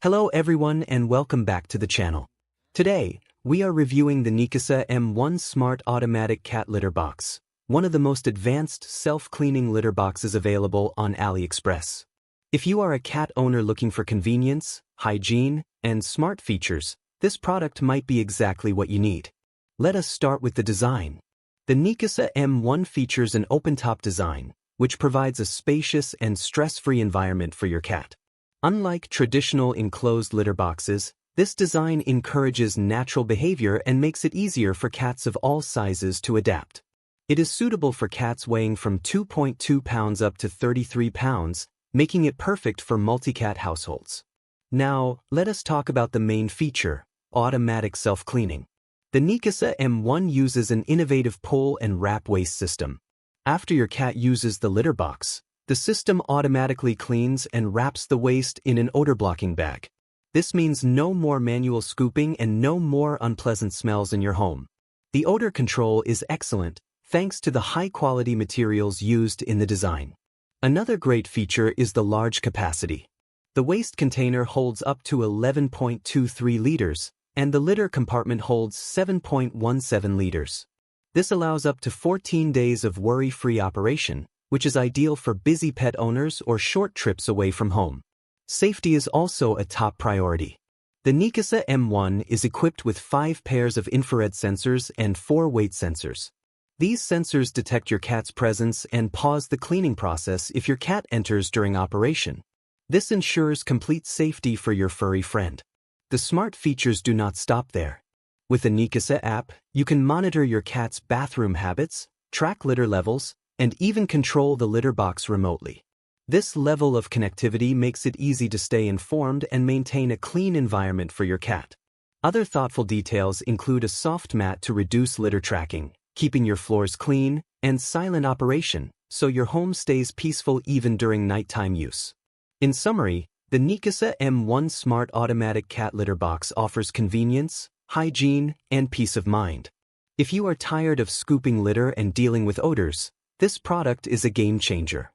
Hello everyone and welcome back to the channel. Today, we are reviewing the Neakasa M1 Smart Automatic Cat Litter Box, one of the most advanced self-cleaning litter boxes available on AliExpress. If you are a cat owner looking for convenience, hygiene, and smart features, this product might be exactly what you need. Let us start with the design. The Neakasa M1 features an open-top design, which provides a spacious and stress-free environment for your cat. Unlike traditional enclosed litter boxes, this design encourages natural behavior and makes it easier for cats of all sizes to adapt. It is suitable for cats weighing from 2.2 pounds up to 33 pounds, making it perfect for multi-cat households. Now, let us talk about the main feature, automatic self-cleaning. The Neakasa M1 uses an innovative pull and wrap waste system. After your cat uses the litter box, the system automatically cleans and wraps the waste in an odor-blocking bag. This means no more manual scooping and no more unpleasant smells in your home. The odor control is excellent, thanks to the high-quality materials used in the design. Another great feature is the large capacity. The waste container holds up to 11.23 liters, and the litter compartment holds 7.17 liters. This allows up to 14 days of worry-free operation, which is ideal for busy pet owners or short trips away from home. Safety is also a top priority. The Neakasa M1 is equipped with 5 pairs of infrared sensors and 4 weight sensors. These sensors detect your cat's presence and pause the cleaning process if your cat enters during operation. This ensures complete safety for your furry friend. The smart features do not stop there. With the Neakasa app, you can monitor your cat's bathroom habits, track litter levels, and even control the litter box remotely. This level of connectivity makes it easy to stay informed and maintain a clean environment for your cat. Other thoughtful details include a soft mat to reduce litter tracking, keeping your floors clean, and silent operation, so your home stays peaceful even during nighttime use. In summary, the Neakasa M1 Smart Automatic Cat Litter Box offers convenience, hygiene, and peace of mind. If you are tired of scooping litter and dealing with odors, this product is a game changer.